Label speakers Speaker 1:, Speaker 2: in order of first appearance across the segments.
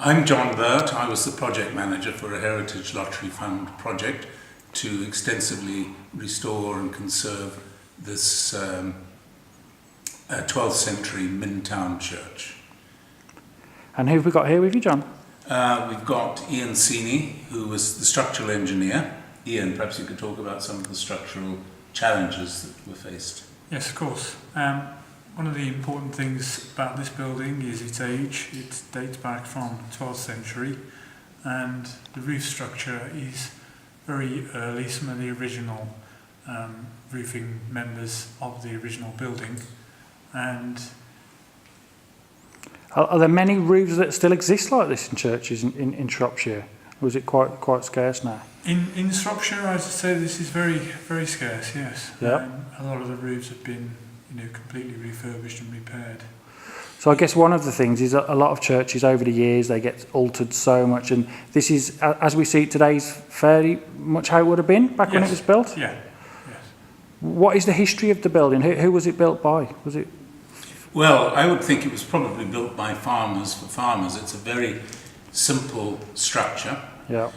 Speaker 1: I'm John Burt. I was the project manager for a Heritage Lottery Fund project to extensively restore and conserve this 12th century Myndtown Church.
Speaker 2: And who have we got here with you, John?
Speaker 1: We've got Ian Seeney, who was the structural engineer. Ian, perhaps you could talk about some of the structural challenges that were faced.
Speaker 3: Yes, of course. One of the important things about this building is its age. It dates back from the 12th century, and the roof structure is very early. Some of the original roofing members of the original building. And
Speaker 2: are there many roofs that still exist like this in churches in Shropshire? Or is it quite scarce now?
Speaker 3: In Shropshire, I would say this is very, very scarce, yes.
Speaker 2: Yeah.
Speaker 3: A lot of the roofs have been completely refurbished and repaired.
Speaker 2: So I guess one of the things is a lot of churches over the years, they get altered so much, and this is, as we see it today, is fairly much how it would have been back when it was built?
Speaker 3: Yeah, yes.
Speaker 2: What is the history of the building? Who was it built by? Was it?
Speaker 1: Well, I would think it was probably built by farmers for farmers. It's a very simple structure.
Speaker 2: Yeah.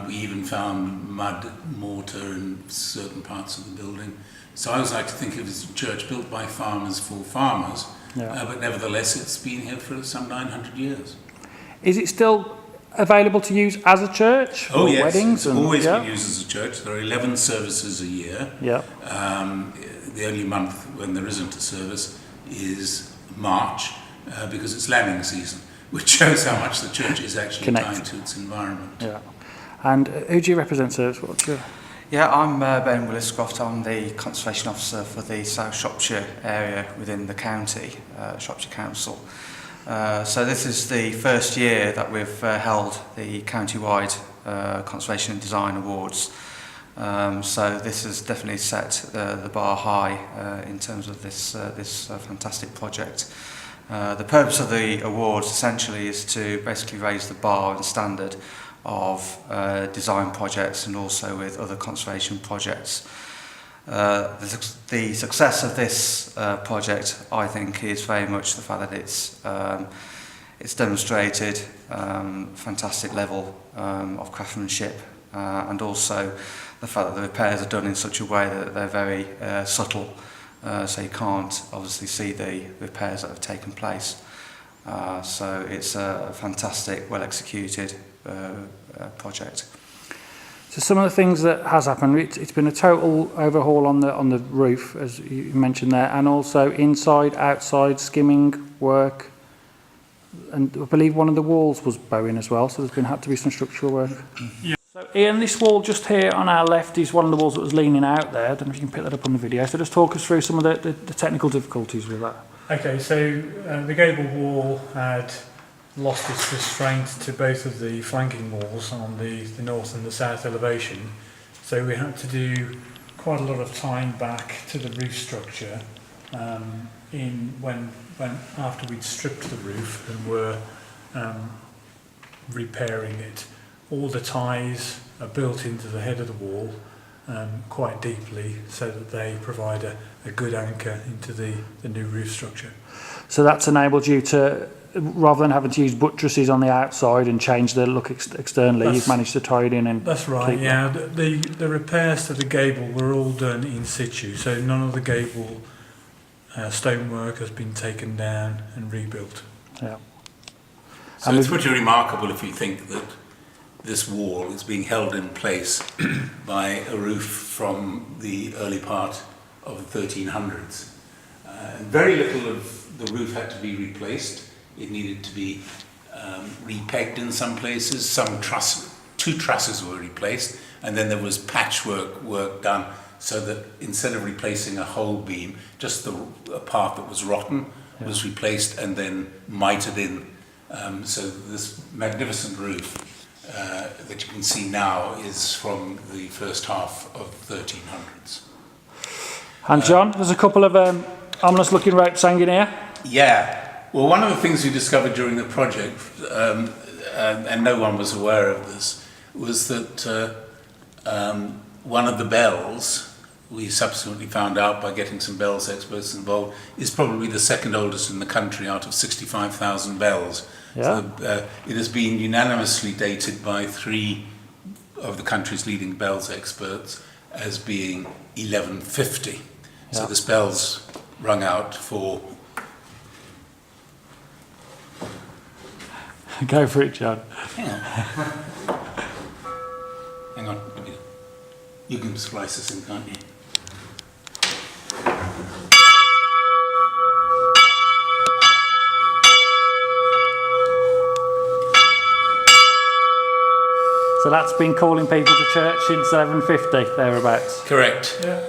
Speaker 1: We even found mud mortar in certain parts of the building. So I always like to think of it as a church built by farmers for farmers.
Speaker 2: Yeah.
Speaker 1: But nevertheless, it's been here for some 900 years.
Speaker 2: Is it still available to use as a church?
Speaker 1: Oh, yes.
Speaker 2: Weddings?
Speaker 1: It's always been used as a church. There are 11 services a year.
Speaker 2: Yeah.
Speaker 1: The only month when there isn't a service is March, because it's lambing season, which shows how much the church is actually tied to its environment.
Speaker 2: Yeah. And who do you represent, sir?
Speaker 4: Yeah, I'm Ben Williscroft. I'm the Conservation Officer for the South Shropshire area within the county, Shropshire Council. So this is the first year that we've held the county-wide Conservation and Design Awards. So this has definitely set the bar high in terms of this fantastic project. The purpose of the awards essentially is to basically raise the bar and standard of design projects and also with other conservation projects. The success of this project, I think, is very much the fact that it's demonstrated fantastic level of craftsmanship, and also the fact that the repairs are done in such a way that they're very subtle, so you can't obviously see the repairs that have taken place. So it's a fantastic, well executed project.
Speaker 2: So some of the things that has happened, it's been a total overhaul on the roof, as you mentioned there, and also inside, outside skimming work, and I believe one of the walls was bowing as well, so had to be some structural work.
Speaker 3: Yeah.
Speaker 2: So Ian, this wall just here on our left is one of the walls that was leaning out there. I don't know if you can pick that up on the video. So just talk us through some of the technical difficulties with that.
Speaker 3: Okay, so the gable wall had lost its restraint to both of the flanking walls on the north and the south elevation, so we had to do quite a lot of tying back to the roof structure when after we'd stripped the roof and were repairing it. All the ties are built into the head of the wall quite deeply so that they provide a good anchor into the new roof structure.
Speaker 2: So that's enabled you to, rather than having to use buttresses on the outside and change the look externally, you've managed to tie it in and
Speaker 3: that's right, yeah. The repairs to the gable were all done in situ, so none of the gable stonework has been taken down and rebuilt.
Speaker 2: Yeah.
Speaker 1: So it's pretty remarkable if you think that this wall is being held in place by a roof from the early part of the 1300s. Very little of the roof had to be replaced. It needed to be repegged in some places. Two trusses were replaced, and then there was patchwork work done so that instead of replacing a whole beam, just a part that was rotten was replaced and then mitered in. So this magnificent roof that you can see now is from the first half of 1300s.
Speaker 2: And John, there's a couple of ominous looking ropes hanging here.
Speaker 1: Yeah. Well, one of the things we discovered during the project, and no one was aware of this, was that one of the bells we subsequently found out by getting some bells experts involved, is probably the second oldest in the country out of 65,000 bells.
Speaker 2: Yeah.
Speaker 1: So it has been unanimously dated by 3 of the country's leading bells experts as being 1150. So
Speaker 2: Yeah.
Speaker 1: this bell's rung out for...
Speaker 2: Go for it, John.
Speaker 1: Hang on. Hang on. You can splice this in, can't you?
Speaker 2: So that's been calling people to church since 1150, thereabouts.
Speaker 1: Correct.
Speaker 3: Yeah.